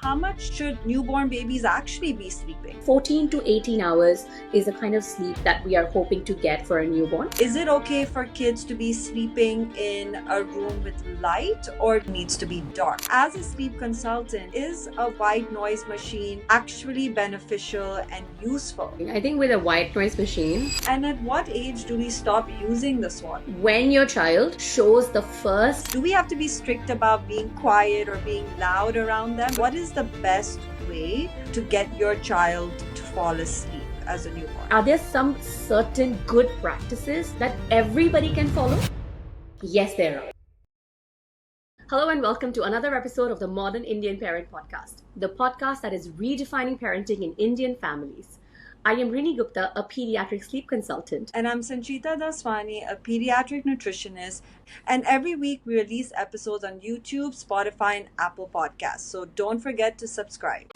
how much should newborn babies actually be sleeping? 14 to 18 hours is the kind of sleep that we are hoping to get for a newborn. Is it okay for kids to be sleeping in a room with light, or it needs to be dark? As a sleep consultant, is a white noise machine actually beneficial and useful? I think with a white noise machine, And at what age do we stop using the Swaddling? when your child shows the first, Do we have to be strict about being quiet or being loud around them? What is the best way to get your child to fall asleep as a newborn? are there some certain good practices that everybody can follow? Yes, there are. Hello and welcome to another episode of the Modern Indian Parent Podcast, the podcast that is redefining parenting in Indian families. I am Rinie Gupta, a pediatric sleep consultant. And I'm Sanchita Daswani, a pediatric nutritionist. And every week we release episodes on YouTube, Spotify, and Apple Podcasts. So don't forget to subscribe.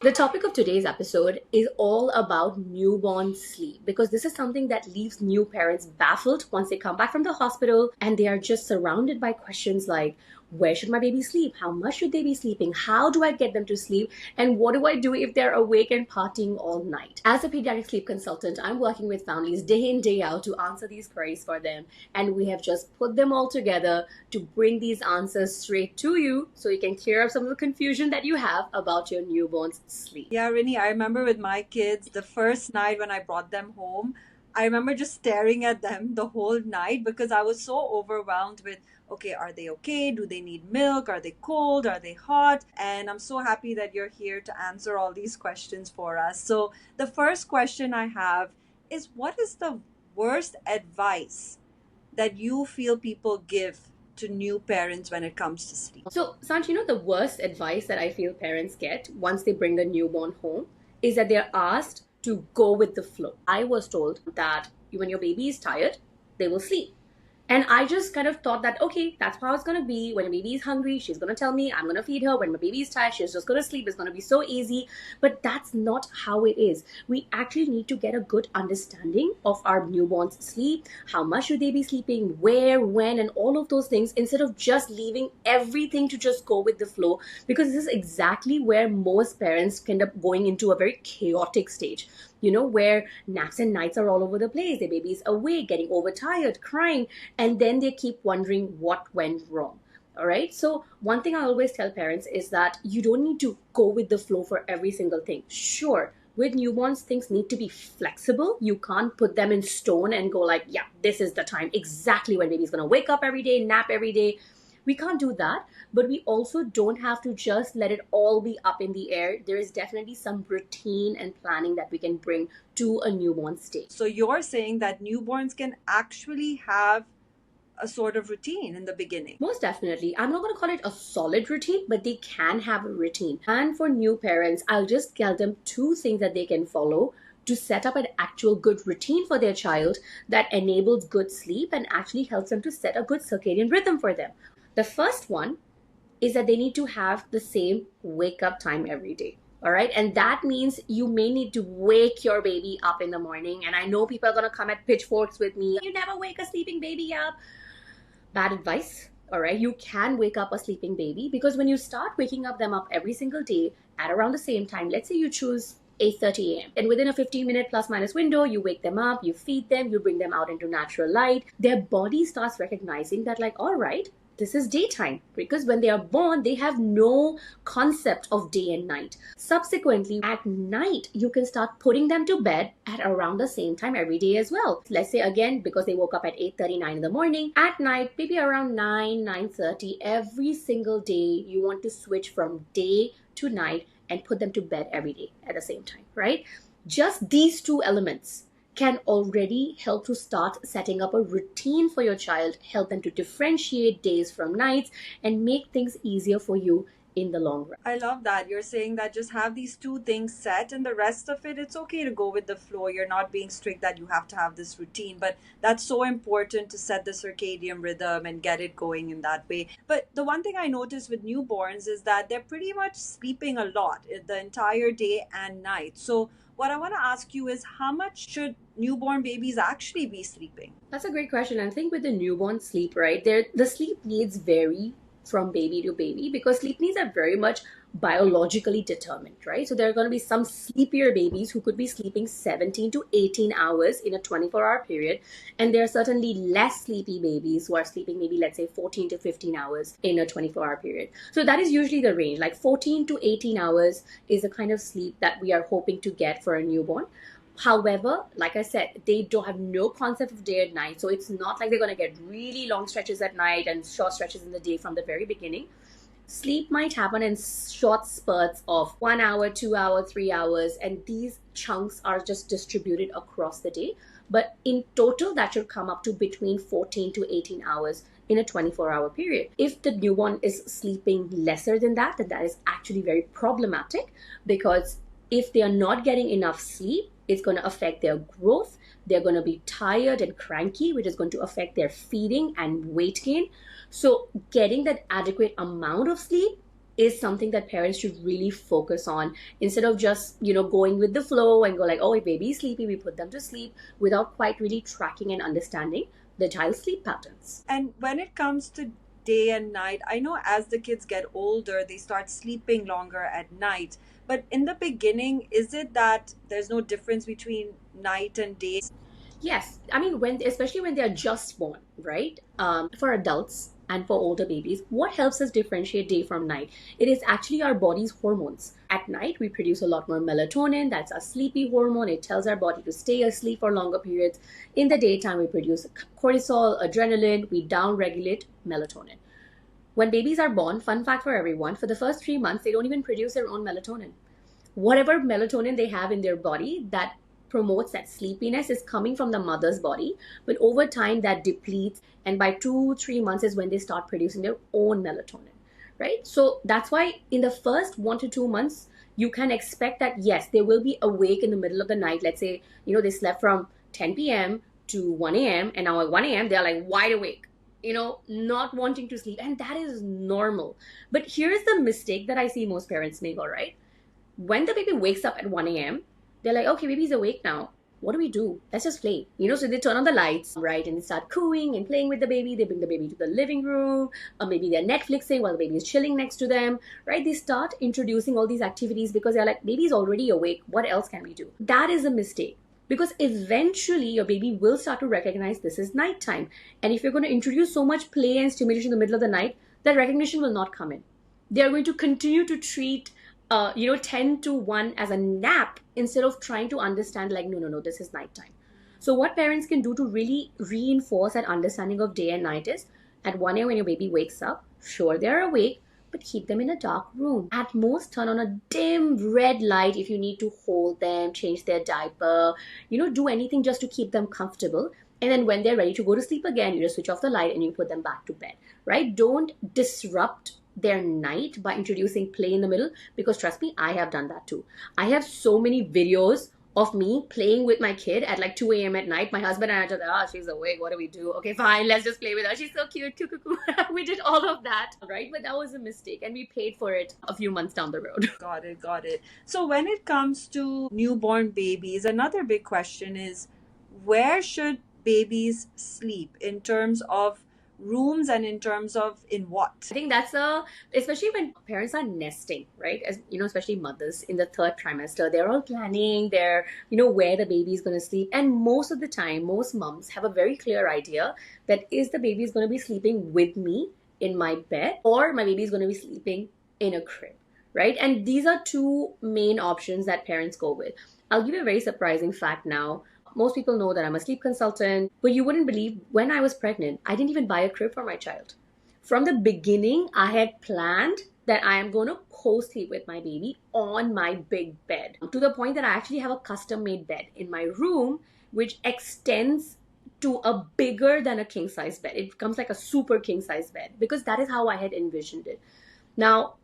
The topic of today's episode is all about newborn sleep because this is something that leaves new parents baffled once they come back from the hospital and they are just surrounded by questions like, where should my baby sleep? How much should they be sleeping? How do I get them to sleep? And what do I do if they're awake and partying all night? As a pediatric sleep consultant, I'm working with families day in, day out to answer these queries for them. And we have just put them all together to bring these answers straight to you so you can clear up some of the confusion that you have about your newborn's sleep. Yeah, Rinie, I remember with my kids, the first night when I brought them home, I remember just staring at them the whole night because I was so overwhelmed with, okay, are they okay? Do they need milk? Are they cold? Are they hot? And I'm so happy that you're here to answer all these questions for us. So the first question I have is, what is the worst advice that you feel people give to new parents when it comes to sleep? So, Sanch, the worst advice that I feel parents get once they bring a newborn home is that they're asked to go with the flow. I was told that when your baby is tired, they will sleep. And I just kind of thought that, okay, that's how it's going to be. When a baby is hungry, she's going to tell me, I'm going to feed her. When my baby is tired, she's just going to sleep. It's going to be so easy. But that's not how it is. We actually need to get a good understanding of our newborn's sleep. How much should they be sleeping? Where, when, and all of those things instead of just leaving everything to just go with the flow. Because this is exactly where most parents end up going into a very chaotic stage. Where naps and nights are all over the place. Their baby's awake, getting overtired, crying, and then they keep wondering what went wrong. All right. So one thing I always tell parents is that you don't need to go with the flow for every single thing. Sure, with newborns, things need to be flexible. You can't put them in stone and go like, yeah, this is the time exactly when baby's going to wake up every day, nap every day. We can't do that, but we also don't have to just let it all be up in the air. There is definitely some routine and planning that we can bring to a newborn stage. So you're saying that newborns can actually have a sort of routine in the beginning? Most definitely. I'm not going to call it a solid routine, but they can have a routine. And for new parents, I'll just tell them two things that they can follow to set up an actual good routine for their child that enables good sleep and actually helps them to set a good circadian rhythm for them. The first one is that they need to have the same wake up time every day. All right. And that means you may need to wake your baby up in the morning. And I know people are going to come at pitchforks with me. You never wake a sleeping baby up. Bad advice. All right. You can wake up a sleeping baby because when you start waking them up every single day at around the same time, let's say you choose 8:30 a.m. and within a 15-minute plus minus window, you wake them up, you feed them, you bring them out into natural light. Their body starts recognizing that like, all right, this is daytime, because when they are born, they have no concept of day and night. Subsequently, at night, you can start putting them to bed at around the same time every day as well. Let's say again, because they woke up at 8:39 in the morning, at night, maybe around 9:30, every single day, you want to switch from day to night and put them to bed every day at the same time, right? Just these two elements can already help to start setting up a routine for your child, help them to differentiate days from nights, and make things easier for you in the long run. I love that. You're saying that just have these two things set and the rest of it, it's okay to go with the flow. You're not being strict that you have to have this routine, but that's so important to set the circadian rhythm and get it going in that way. But the one thing I notice with newborns is that they're pretty much sleeping a lot the entire day and night. So what I want to ask you is, how much should newborn babies actually be sleeping? That's a great question. I think with the newborn sleep, right, there the sleep needs vary from baby to baby because sleep needs are very much biologically determined, right? So there are going to be some sleepier babies who could be sleeping 17 to 18 hours in a 24-hour period, and there are certainly less sleepy babies who are sleeping maybe let's say 14 to 15 hours in a 24-hour period. So that is usually the range. Like 14 to 18 hours is the kind of sleep that we are hoping to get for a newborn. However, like I said, they don't have no concept of day and night. So it's not like they're going to get really long stretches at night and short stretches in the day from the very beginning. Sleep might happen in short spurts of 1 hour, 2 hour, 3 hours, and these chunks are just distributed across the day. But in total, that should come up to between 14 to 18 hours in a 24-hour period. If the newborn is sleeping lesser than that, then that is actually very problematic because if they are not getting enough sleep, it's going to affect their growth. They're going to be tired and cranky, which is going to affect their feeding and weight gain. So, getting that adequate amount of sleep is something that parents should really focus on instead of just, going with the flow and go like, oh, if baby is sleepy, we put them to sleep without quite really tracking and understanding the child's sleep patterns. And when it comes to day and night, I know as the kids get older, they start sleeping longer at night. But in the beginning, is it that there's no difference between night and day? Yes, I mean especially when they are just born, right? For adults and for older babies, what helps us differentiate day from night? It is actually our body's hormones. At night, we produce a lot more melatonin. That's a sleepy hormone. It tells our body to stay asleep for longer periods. In the daytime, we produce cortisol, adrenaline. We downregulate melatonin. When babies are born, fun fact for everyone, for the first 3 months, they don't even produce their own melatonin. Whatever melatonin they have in their body that promotes that sleepiness is coming from the mother's body, but over time that depletes, and by 2 3 months is when they start producing their own melatonin, right? So that's why in the first 1 to 2 months you can expect that yes, they will be awake in the middle of the night. Let's say they slept from 10 p.m. to 1 a.m. and now at 1 a.m. they're like wide awake, not wanting to sleep, and that is normal. But here's the mistake that I see most parents make. All right, when the baby wakes up at 1 a.m., they're like, okay, baby's awake now. What do we do? Let's just play. So they turn on the lights, right? And they start cooing and playing with the baby. They bring the baby to the living room, or maybe they're Netflixing while the baby is chilling next to them, right? They start introducing all these activities because they're like, baby's already awake. What else can we do? That is a mistake because eventually your baby will start to recognize this is nighttime. And if you're going to introduce so much play and stimulation in the middle of the night, that recognition will not come in. They are going to continue to treat 10 to 1 as a nap instead of trying to understand like, no, this is nighttime. So what parents can do to really reinforce that understanding of day and night is at 1 a.m. when your baby wakes up, sure, they're awake, but keep them in a dark room. At most, turn on a dim red light if you need to hold them, change their diaper, do anything just to keep them comfortable. And then when they're ready to go to sleep again, you just switch off the light and you put them back to bed, right? Don't disrupt their night by introducing play in the middle, because trust me, I have done that too. I have so many videos of me playing with my kid at like 2 a.m. at night. My husband and I just, she's awake, what do we do? Okay, fine, let's just play with her. She's so cute. We did all of that, right? But that was a mistake and we paid for it a few months down the road. Got it. So when it comes to newborn babies, another big question is where should babies sleep in terms of rooms and in terms of in what? I think that's especially when parents are nesting, right? As especially mothers in the third trimester, they're all planning their, where the baby is going to sleep. And most of the time, most moms have a very clear idea that is the baby is going to be sleeping with me in my bed or my baby is going to be sleeping in a crib, right? And these are two main options that parents go with. I'll give you a very surprising fact now. Most people know that I'm a sleep consultant, but you wouldn't believe when I was pregnant, I didn't even buy a crib for my child. From the beginning, I had planned that I am going to co-sleep with my baby on my big bed, to the point that I actually have a custom-made bed in my room, which extends to a bigger than a king-size bed. It becomes like a super king-size bed because that is how I had envisioned it. Now,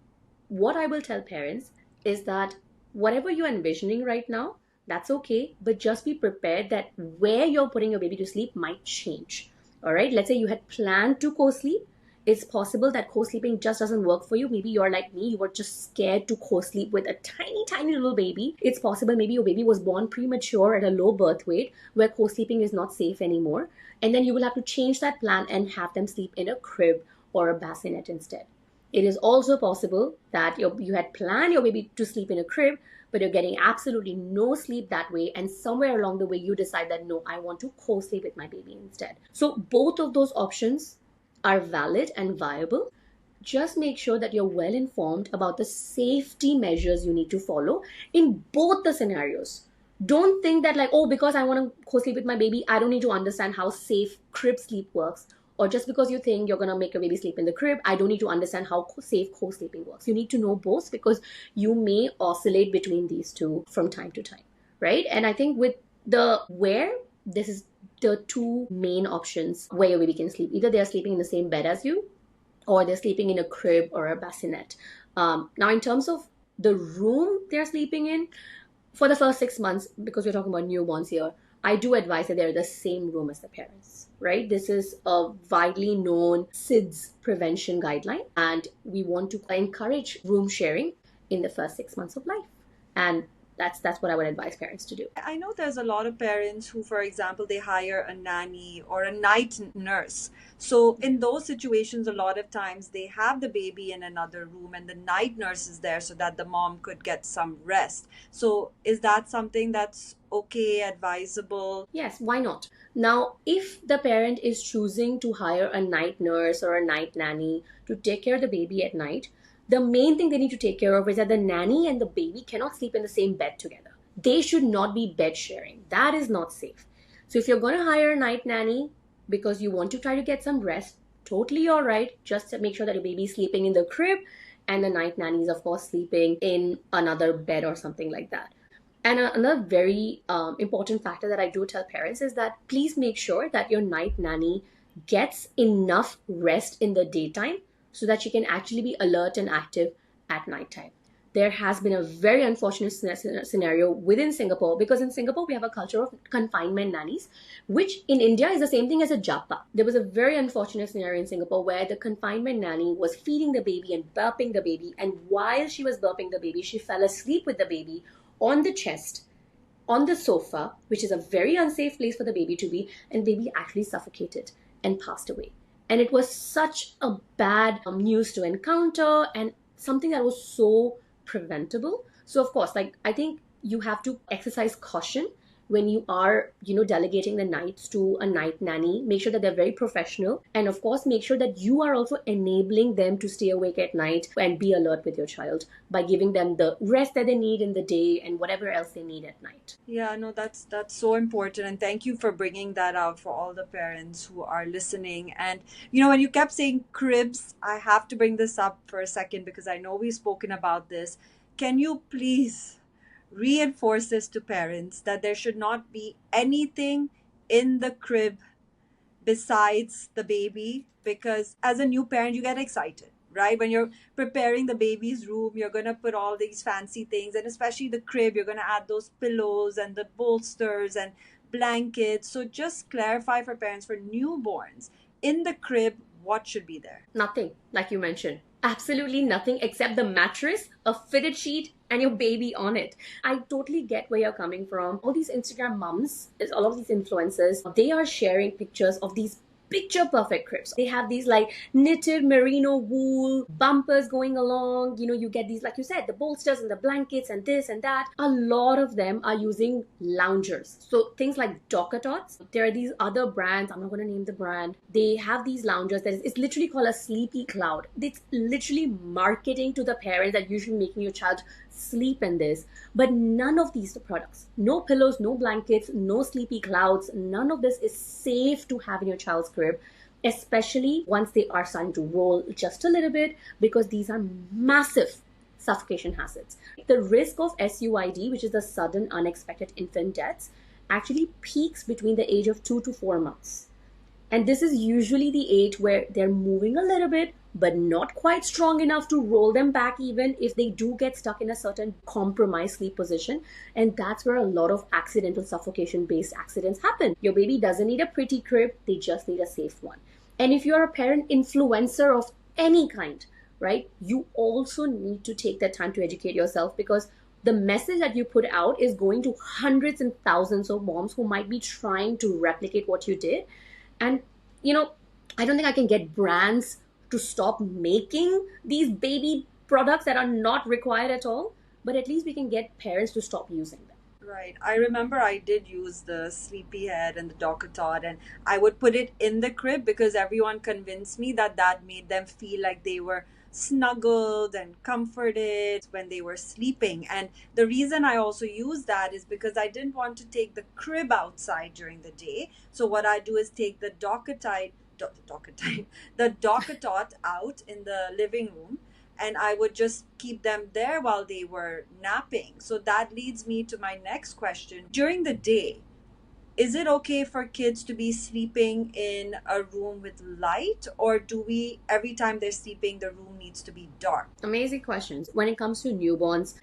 what I will tell parents is that whatever you're envisioning right now, that's okay, but just be prepared that where you're putting your baby to sleep might change. All right, let's say you had planned to co-sleep. It's possible that co-sleeping just doesn't work for you. Maybe you're like me, you were just scared to co-sleep with a tiny, tiny little baby. It's possible maybe your baby was born premature at a low birth weight where co-sleeping is not safe anymore. And then you will have to change that plan and have them sleep in a crib or a bassinet instead. It is also possible that you had planned your baby to sleep in a crib, but you're getting absolutely no sleep that way. And somewhere along the way, you decide that no, I want to co sleep with my baby instead. So both of those options are valid and viable. Just make sure that you're well informed about the safety measures you need to follow in both the scenarios. Don't think that, like, oh, because I want to co sleep with my baby, I don't need to understand how safe crib sleep works. Or just because you think you're going to make your baby sleep in the crib, I don't need to understand how safe co sleeping works. You need to know both because you may oscillate between these two from time to time, right? And I think with the where, this is the two main options where your baby can sleep. Either they're sleeping in the same bed as you, or they're sleeping in a crib or a bassinet. Now, in terms of the room they're sleeping in, for the first 6 months, because we're talking about newborns here, I do advise that they're in the same room as the parents, right? This is a widely known SIDS prevention guideline, and we want to encourage room sharing in the first 6 months of life. And that's what I would advise parents to do. I know there's a lot of parents who, for example, they hire a nanny or a night nurse. So in those situations, a lot of times they have the baby in another room and the night nurse is there so that the mom could get some rest. So is that something that's okay, advisable? Yes, why not? Now, if the parent is choosing to hire a night nurse or a night nanny to take care of the baby at night, the main thing they need to take care of is that the nanny and the baby cannot sleep in the same bed together. They should not be bed sharing. That is not safe. So if you're going to hire a night nanny because you want to try to get some rest, totally all right. Just to make sure that your baby is sleeping in the crib and the night nanny is, of course, sleeping in another bed or something like that. And another very important factor that I do tell parents is that please make sure that your night nanny gets enough rest in the daytime so that she can actually be alert and active at nighttime. There has been a very unfortunate scenario within Singapore, because in Singapore we have a culture of confinement nannies, which in India is the same thing as a japa. There was a very unfortunate scenario in Singapore where the confinement nanny was feeding the baby and burping the baby, and while she was burping the baby, she fell asleep with the baby on the chest, on the sofa, which is a very unsafe place for the baby to be, and baby actually suffocated and passed away. And it was such a bad news to encounter and something that was so preventable. So of course, like, I think you have to exercise caution when you are, delegating the nights to a night nanny. Make sure that they're very professional. And of course, make sure that you are also enabling them to stay awake at night and be alert with your child by giving them the rest that they need in the day and whatever else they need at night. Yeah, no, that's so important, and thank you for bringing that out for all the parents who are listening. And when you kept saying cribs, I have to bring this up for a second because I know we've spoken about this. Can you please reinforce this to parents that there should not be anything in the crib besides the baby? Because as a new parent, you get excited, right? When you're preparing the baby's room, you're going to put all these fancy things, and especially the crib, you're going to add those pillows and the bolsters and blankets. So just clarify for parents for newborns, in the crib, what should be there? Nothing, like you mentioned. Absolutely nothing except the mattress, a fitted sheet, and your baby on it. I totally get where you're coming from. All these Instagram mums, all of these influencers, they are sharing pictures of these picture perfect cribs. They have these like knitted merino wool bumpers going along. You get these, like you said, the bolsters and the blankets and this and that. A lot of them are using loungers. So things like Docatots. There are these other brands. I'm not going to name the brand. They have these loungers that it's literally called a sleepy cloud. It's literally marketing to the parents that you should be making your child sleep in this. But none of these products, no pillows, no blankets, no sleepy clouds, none of this is safe to have in your child's crib, especially once they are starting to roll just a little bit, because these are massive suffocation hazards. The risk of SUID, which is the sudden unexpected infant deaths, actually peaks between the age of 2 to 4 months. And this is usually the age where they're moving a little bit, but not quite strong enough to roll them back even if they do get stuck in a certain compromised sleep position. And that's where a lot of accidental suffocation-based accidents happen. Your baby doesn't need a pretty crib, they just need a safe one. And if you're a parent influencer of any kind, right, you also need to take that time to educate yourself, because the message that you put out is going to hundreds and thousands of moms who might be trying to replicate what you did. And, you know, I don't think I can get brands to stop making these baby products that are not required at all, but at least we can get parents to stop using them. Right. I remember I did use the sleepyhead and the Docatot, and I would put it in the crib because everyone convinced me that that made them feel like they were snuggled and comforted when they were sleeping. And the reason I also use that is because I didn't want to take the crib outside during the day. So what I do is take the the Docatot out in the living room, and I would just keep them there while they were napping. So that leads me to my next question. During the day, is it okay for kids to be sleeping in a room with light, or do we, every time they're sleeping, the room needs to be dark? Amazing questions. When it comes to newborns,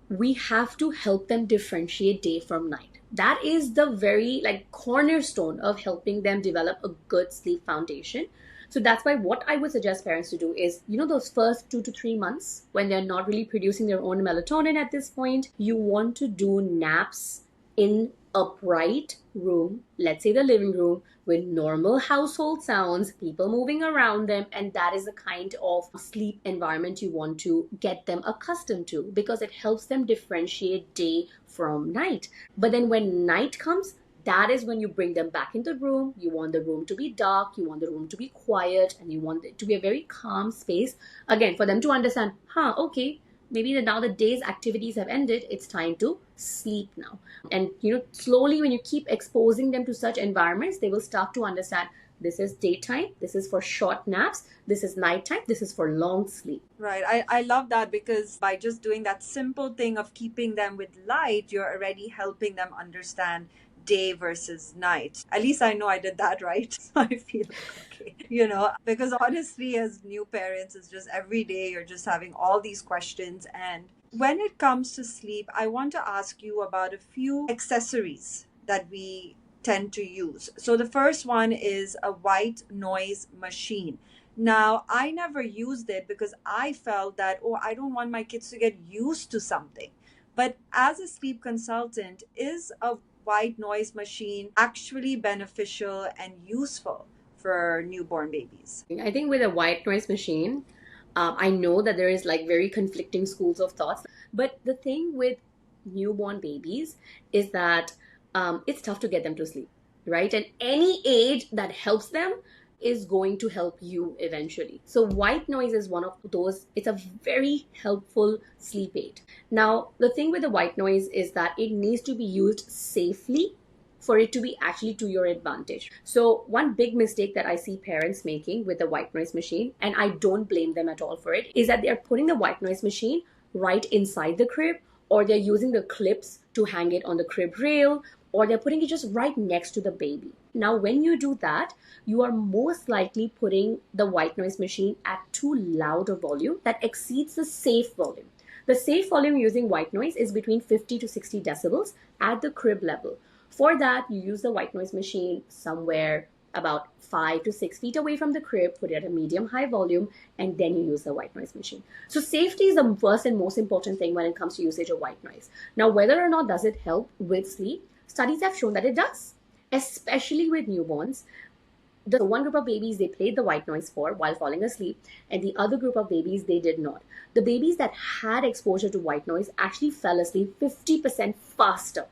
we have to help them differentiate day from night. That is the very like cornerstone of helping them develop a good sleep foundation. So that's why what I would suggest parents to do is, those first 2 to 3 months when they're not really producing their own melatonin at this point, you want to do naps in a bright room, let's say the living room, with normal household sounds, people moving around them, and that is the kind of sleep environment you want to get them accustomed to, because it helps them differentiate day from night. But then when night comes, that is when you bring them back into the room. You want the room to be dark, you want the room to be quiet, and you want it to be a very calm space, again, for them to understand, okay, maybe now the day's activities have ended, it's time to sleep now. And slowly, when you keep exposing them to such environments, they will start to understand, this is daytime, this is for short naps, this is nighttime, this is for long sleep. Right. I love that, because by just doing that simple thing of keeping them with light, you're already helping them understand day versus night. At least I know I did that right. So I feel okay. Because honestly, as new parents, it's just every day you're just having all these questions. And when it comes to sleep, I want to ask you about a few accessories that we tend to use. So the first one is a white noise machine. Now, I never used it because I felt that, oh, I don't want my kids to get used to something. But as a sleep consultant, is a white noise machine actually beneficial and useful for newborn babies? I think with a white noise machine, I know that there is like very conflicting schools of thoughts. But the thing with newborn babies is that it's tough to get them to sleep, right? And any aid that helps them is going to help you eventually. So white noise is one of those. It's a very helpful sleep aid. Now, the thing with the white noise is that it needs to be used safely for it to be actually to your advantage. So one big mistake that I see parents making with the white noise machine, and I don't blame them at all for it, is that they're putting the white noise machine right inside the crib, or they're using the clips to hang it on the crib rail, or they're putting it just right next to the baby. Now, when you do that, you are most likely putting the white noise machine at too loud a volume that exceeds the safe volume. The safe volume using white noise is between 50 to 60 decibels at the crib level. For that, you use the white noise machine somewhere about 5 to 6 feet away from the crib, put it at a medium high volume, and then you use the white noise machine. So safety is the first and most important thing when it comes to usage of white noise. Now, whether or not does it help with sleep, studies have shown that it does, especially with newborns. The one group of babies they played the white noise for while falling asleep, and the other group of babies they did not. The babies that had exposure to white noise actually fell asleep 50% faster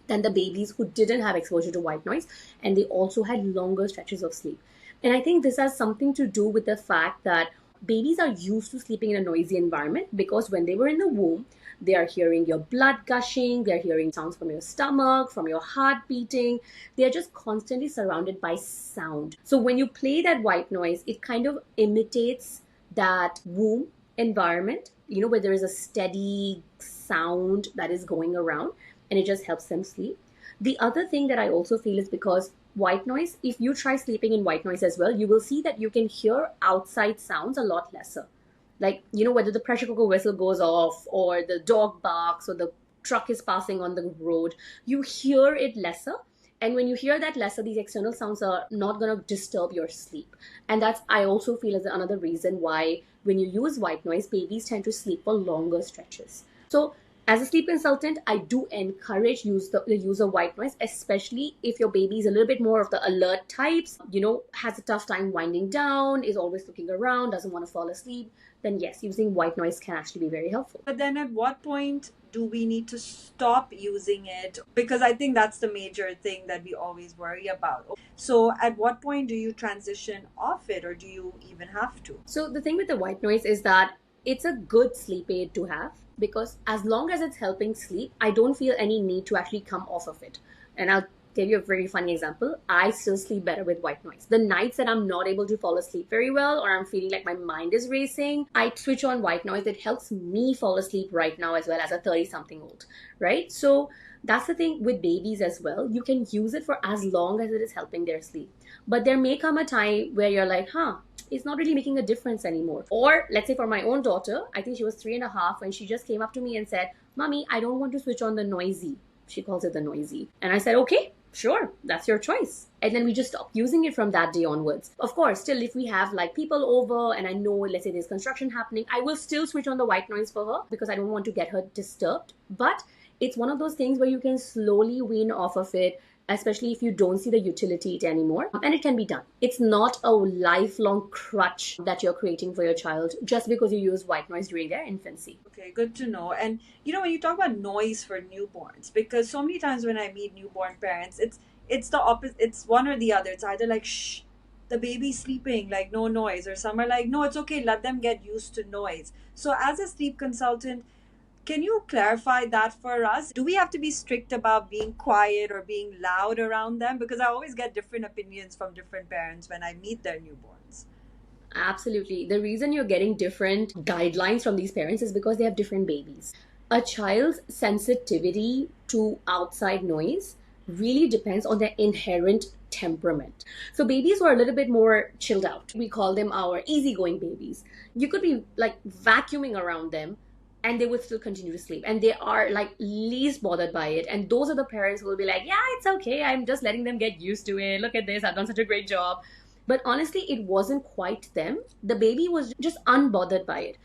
than the babies who didn't have exposure to white noise, and they also had longer stretches of sleep. And I think this has something to do with the fact that babies are used to sleeping in a noisy environment, because when they were in the womb, they are hearing your blood gushing, they're hearing sounds from your stomach, from your heart beating. They're just constantly surrounded by sound. So when you play that white noise, it kind of imitates that womb environment, where there is a steady sound that is going around, and it just helps them sleep. The other thing that I also feel is because white noise, if you try sleeping in white noise as well, you will see that you can hear outside sounds a lot lesser. Like, whether the pressure cooker whistle goes off, or the dog barks, or the truck is passing on the road, you hear it lesser. And when you hear that lesser, these external sounds are not going to disturb your sleep. And that's, I also feel, is another reason why when you use white noise, babies tend to sleep for longer stretches. So as a sleep consultant, I do encourage the use of white noise, especially if your baby is a little bit more of the alert types, has a tough time winding down, is always looking around, doesn't want to fall asleep. Then yes, using white noise can actually be very helpful. But then at what point do we need to stop using it? Because I think that's the major thing that we always worry about. So at what point do you transition off it, or do you even have to? So the thing with the white noise is that it's a good sleep aid to have, because as long as it's helping sleep, I don't feel any need to actually come off of it. And I'll tell you a very funny example. I still sleep better with white noise. The nights that I'm not able to fall asleep very well, or I'm feeling like my mind is racing, I switch on white noise. It helps me fall asleep right now as well, as a 30-something-old, right? So that's the thing with babies as well. You can use it for as long as it is helping their sleep. But there may come a time where you're like, it's not really making a difference anymore. Or let's say for my own daughter, I think she was 3.5 when she just came up to me and said, Mommy, I don't want to switch on the noisy. She calls it the noisy. And I said, okay, sure, that's your choice. And then we just stopped using it from that day onwards. Of course, still if we have like people over and I know, let's say there's construction happening, I will still switch on the white noise for her because I don't want to get her disturbed. But it's one of those things where you can slowly wean off of it, especially if you don't see the utility it anymore. And it can be done. It's not a lifelong crutch that you're creating for your child just because you use white noise during their infancy. Okay, good to know. And when you talk about noise for newborns, because so many times when I meet newborn parents, it's the opposite. It's one or the other. It's either like, shh, the baby's sleeping, like no noise, or some are like, no, it's okay, let them get used to noise. So as a sleep consultant, can you clarify that for us? Do we have to be strict about being quiet or being loud around them? Because I always get different opinions from different parents when I meet their newborns. Absolutely. The reason you're getting different guidelines from these parents is because they have different babies. A child's sensitivity to outside noise really depends on their inherent temperament. So babies who are a little bit more chilled out, we call them our easygoing babies. You could be like vacuuming around them and they would still continue to sleep, and they are like least bothered by it. And those are the parents who will be like, yeah, it's okay, I'm just letting them get used to it, look at this, I've done such a great job. But honestly, it wasn't quite them. The baby was just unbothered by it.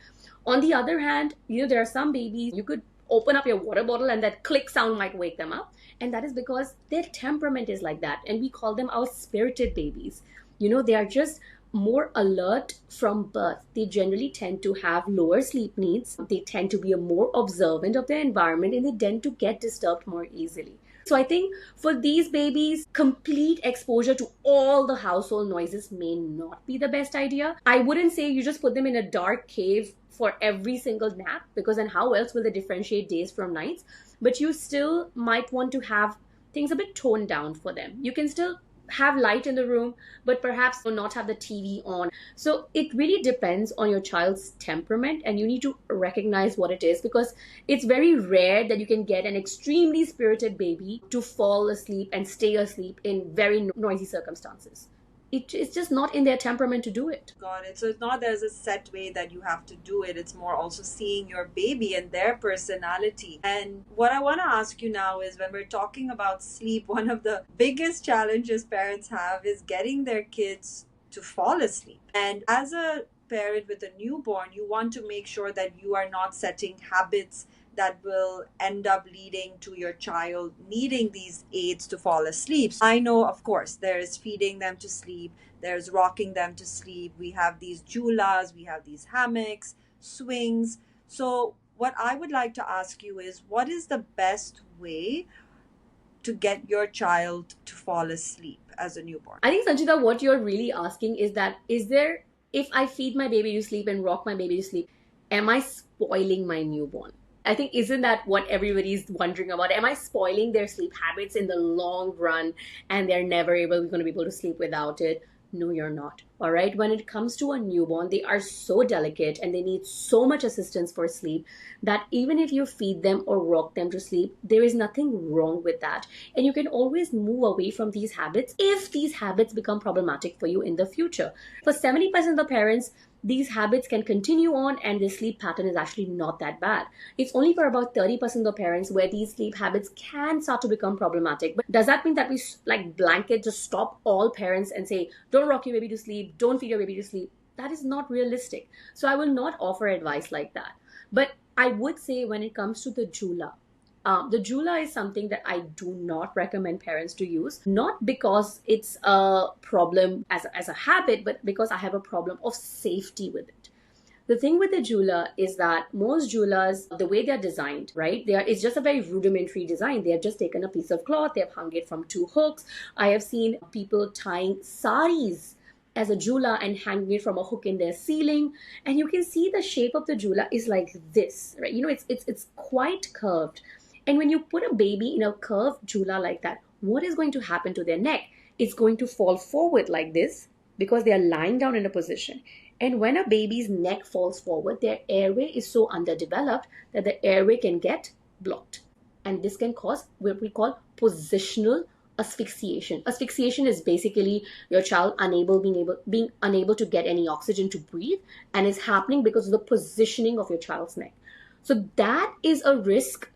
On the other hand, there are some babies, you could open up your water bottle and that click sound might wake them up, and that is because their temperament is like that, and we call them our spirited babies. They are just more alert from birth. They generally tend to have lower sleep needs. They tend to be more observant of their environment, and they tend to get disturbed more easily. So I think for these babies, complete exposure to all the household noises may not be the best idea. I wouldn't say you just put them in a dark cave for every single nap, because then how else will they differentiate days from nights? But you still might want to have things a bit toned down for them. You can still have light in the room, but perhaps not have the TV on. So it really depends on your child's temperament, and you need to recognize what it is, because it's very rare that you can get an extremely spirited baby to fall asleep and stay asleep in very noisy circumstances. It's just not in their temperament to do it. Got it. So it's not there's a set way that you have to do it. It's more also seeing your baby and their personality. And what I want to ask you now is, when we're talking about sleep, one of the biggest challenges parents have is getting their kids to fall asleep. And as a parent with a newborn, you want to make sure that you are not setting habits that will end up leading to your child needing these aids to fall asleep. I know, of course, there's feeding them to sleep, there's rocking them to sleep, we have these Jhulas, we have these hammocks, swings. So what I would like to ask you is, what is the best way to get your child to fall asleep as a newborn? I think, Sanchita, what you're really asking is that, if I feed my baby to sleep and rock my baby to sleep, am I spoiling my newborn? I think, isn't that what everybody's wondering about? Am I spoiling their sleep habits in the long run and they're never going to be able to sleep without it? No, you're not. All right, when it comes to a newborn, they are so delicate and they need so much assistance for sleep that even if you feed them or rock them to sleep, there is nothing wrong with that. And you can always move away from these habits if these habits become problematic for you in the future. For 70% of the parents, these habits can continue on and the sleep pattern is actually not that bad. It's only for about 30% of the parents where these sleep habits can start to become problematic. But does that mean that we like blanket just stop all parents and say, don't rock your baby to sleep, don't feed your baby to sleep? That is not realistic. So I will not offer advice like that. But I would say when it comes to the Jhula is something that I do not recommend parents to use, not because it's a problem as a habit, but because I have a problem of safety with it. The thing with the Jhula is that most Jhulas, the way they're designed, right? It's just a very rudimentary design. They have just taken a piece of cloth, they have hung it from two hooks. I have seen people tying saris as a Jhula and hanging it from a hook in their ceiling. And you can see the shape of the Jhula is like this, right? It's quite curved. And when you put a baby in a curved Jhula like that, what is going to happen to their neck? It's going to fall forward like this because they are lying down in a position. And when a baby's neck falls forward, their airway is so underdeveloped that the airway can get blocked. And this can cause what we call positional asphyxiation. Asphyxiation is basically your child being unable to get any oxygen to breathe, and is happening because of the positioning of your child's neck. So that is a risk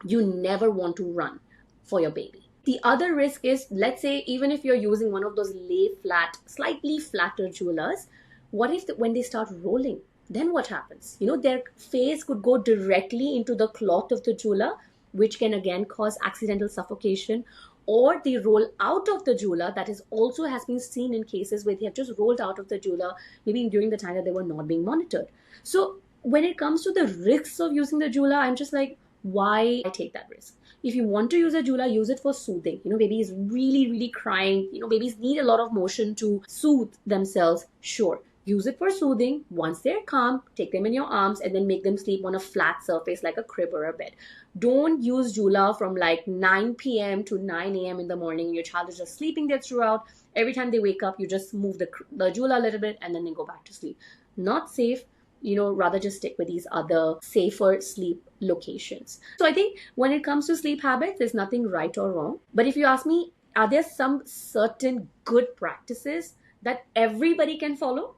you never want to run for your baby. The other risk is, let's say, even if you're using one of those lay flat, slightly flatter Jhulas, what if when they start rolling? Then what happens? Their face could go directly into the cloth of the Jhula, which can again cause accidental suffocation. Or they roll out of the Jhula. That is also has been seen in cases where they have just rolled out of the Jhula, maybe during the time that they were not being monitored. So when it comes to the risks of using the Jhula, I'm just like, why take that risk? If you want to use a Jhula, use it for soothing. Baby is really, really crying. Babies need a lot of motion to soothe themselves. Sure, use it for soothing. Once they're calm, take them in your arms and then make them sleep on a flat surface like a crib or a bed. Don't use Jhula from like 9 p.m. to 9 a.m. in the morning. Your child is just sleeping there throughout. Every time they wake up, you just move the Jhula a little bit and then they go back to sleep. Not safe. Rather just stick with these other safer sleep locations. So I think when it comes to sleep habits, there's nothing right or wrong. But if you ask me, are there some certain good practices that everybody can follow?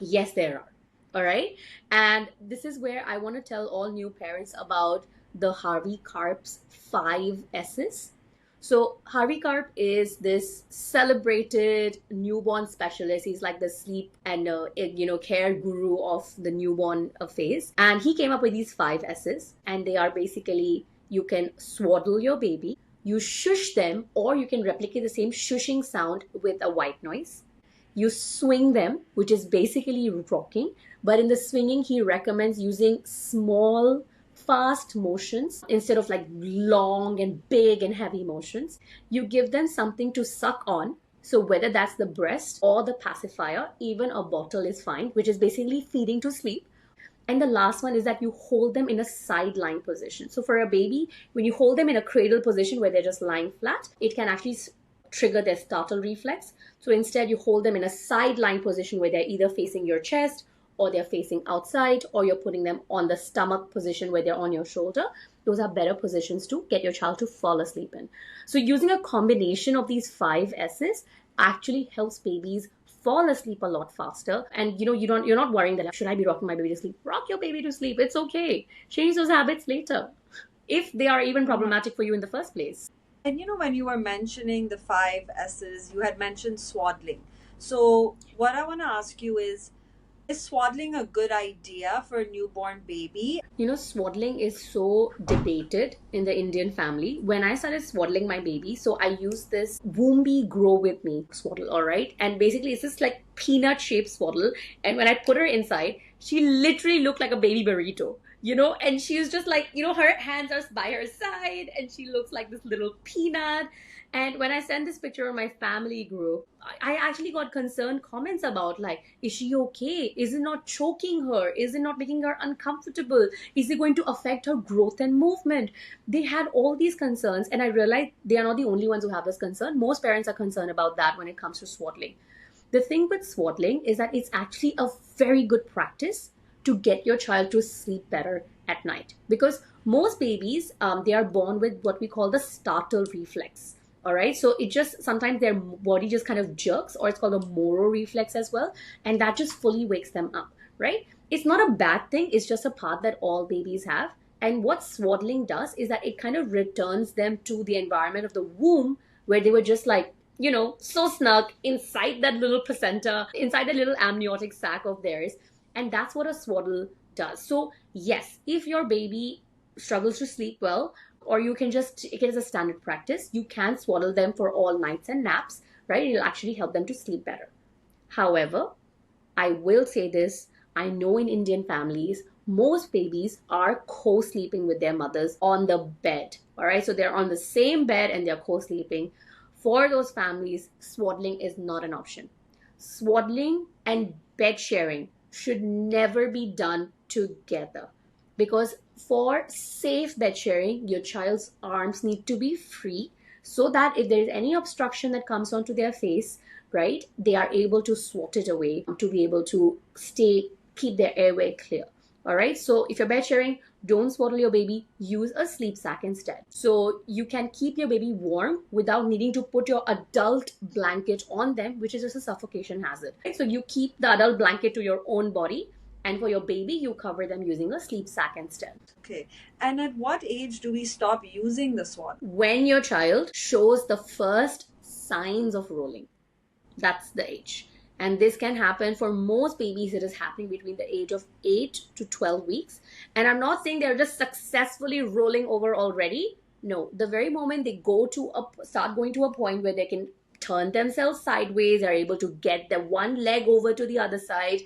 Yes, there are. All right. And this is where I want to tell all new parents about the Harvey Karp's 5 S's. So Harvey Karp is this celebrated newborn specialist. He's like the sleep and care guru of the newborn phase. And he came up with these 5 S's, and they are basically: you can swaddle your baby, you shush them, or you can replicate the same shushing sound with a white noise. You swing them, which is basically rocking, but in the swinging, he recommends using small, fast motions instead of like long and big and heavy motions. You give them something to suck on. So whether that's the breast or the pacifier, even a bottle is fine, which is basically feeding to sleep. And the last one is that you hold them in a sideline position. So for a baby, when you hold them in a cradle position where they're just lying flat, it can actually trigger their startle reflex. So instead, you hold them in a sideline position where they're either facing your chest, or they're facing outside, or you're putting them on the stomach position where they're on your shoulder. Those are better positions to get your child to fall asleep in. So using a combination of these 5 S's actually helps babies fall asleep a lot faster. And you're not worrying that, should I be rocking my baby to sleep? Rock your baby to sleep. It's okay. Change those habits later, if they are even problematic for you in the first place. And when you were mentioning the 5 S's, you had mentioned swaddling. So what I want to ask you is swaddling a good idea for a newborn baby? Swaddling is so debated in the Indian family. When I started swaddling my baby, so I used this Woombi Grow With Me swaddle, all right? And basically it's this like peanut shaped swaddle. And when I put her inside, she literally looked like a baby burrito. And she was just like, her hands are by her side and she looks like this little peanut. And when I sent this picture on my family group, I actually got concerned comments about like, is she okay? Is it not choking her? Is it not making her uncomfortable? Is it going to affect her growth and movement? They had all these concerns, and I realized they are not the only ones who have this concern. Most parents are concerned about that when it comes to swaddling. The thing with swaddling is that it's actually a very good practice to get your child to sleep better at night, because most babies, they are born with what we call the startle reflex. All right, so it just sometimes their body just kind of jerks, or it's called a moro reflex as well, and that just fully wakes them up, right? It's not a bad thing, it's just a part that all babies have. And what swaddling does is that it kind of returns them to the environment of the womb, where they were just like, so snug inside that little placenta, inside that little amniotic sac of theirs. And that's what a swaddle does. So, yes, if your baby struggles to sleep well, or you can just take it as a standard practice, you can swaddle them for all nights and naps, right? It'll actually help them to sleep better. However, I will say this, I know in Indian families, most babies are co-sleeping with their mothers on the bed. All right, so they're on the same bed and they're co-sleeping. For those families, swaddling is not an option. Swaddling and bed sharing should never be done together, because for safe bed sharing, your child's arms need to be free, so that if there is any obstruction that comes onto their face, right, they are able to swat it away to be able to keep their airway clear. All right, so if you're bed sharing, don't swaddle your baby, use a sleep sack instead. So you can keep your baby warm without needing to put your adult blanket on them, which is just a suffocation hazard. Right? So you keep the adult blanket to your own body, and for your baby, you cover them using a sleep sack instead. Okay. And at what age do we stop using the swaddle? When your child shows the first signs of rolling, that's the age. And this can happen for most babies. It is happening between the age of 8 to 12 weeks. And I'm not saying they're just successfully rolling over already. No, the very moment they start going to a point where they can turn themselves sideways, they're able to get their one leg over to the other side,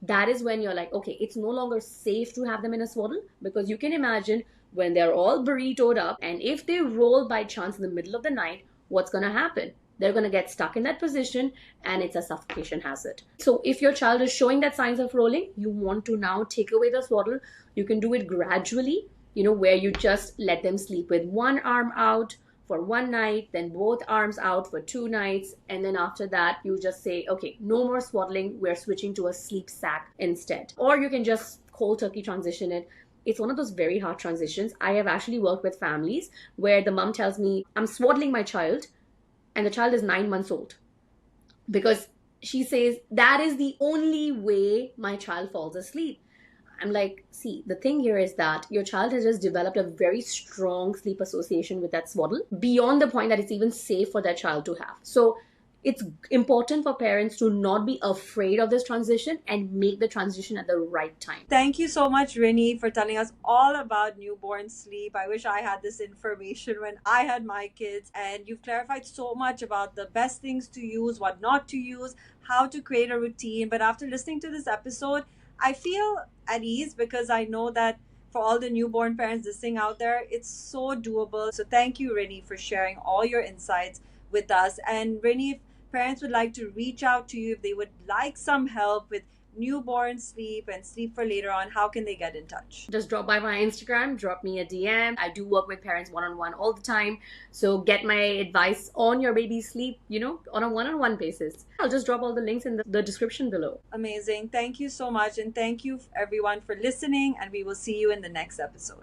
that is when you're like, okay, it's no longer safe to have them in a swaddle, because you can imagine when they're all burritoed up, and if they roll by chance in the middle of the night, what's going to happen? They're going to get stuck in that position, and it's a suffocation hazard. So if your child is showing that signs of rolling, you want to now take away the swaddle. You can do it gradually, where you just let them sleep with one arm out for one night, then both arms out for 2 nights, and then after that you just say, okay, no more swaddling, we're switching to a sleep sack instead. Or you can just cold turkey transition it. It's one of those very hard transitions. I have actually worked with families where the mom tells me, I'm swaddling my child, and the child is 9 months old, because she says, that is the only way my child falls asleep. I'm like, see, the thing here is that your child has just developed a very strong sleep association with that swaddle, beyond the point that it's even safe for that child to have. So it's important for parents to not be afraid of this transition and make the transition at the right time. Thank you so much, Rinie, for telling us all about newborn sleep. I wish I had this information when I had my kids. And you've clarified so much about the best things to use, what not to use, how to create a routine. But after listening to this episode, I feel at ease, because I know that for all the newborn parents listening out there, it's so doable. So thank you, Rinie, for sharing all your insights with us. And Rinie, if parents would like to reach out to you, if they would like some help with newborn sleep and sleep for later on, how can they get in touch? Just drop by my Instagram, drop me a DM. I do work with parents one-on-one all the time. So get my advice on your baby's sleep, on a one-on-one basis. I'll just drop all the links in the description below. Amazing. Thank you so much. And thank you everyone for listening. And we will see you in the next episode.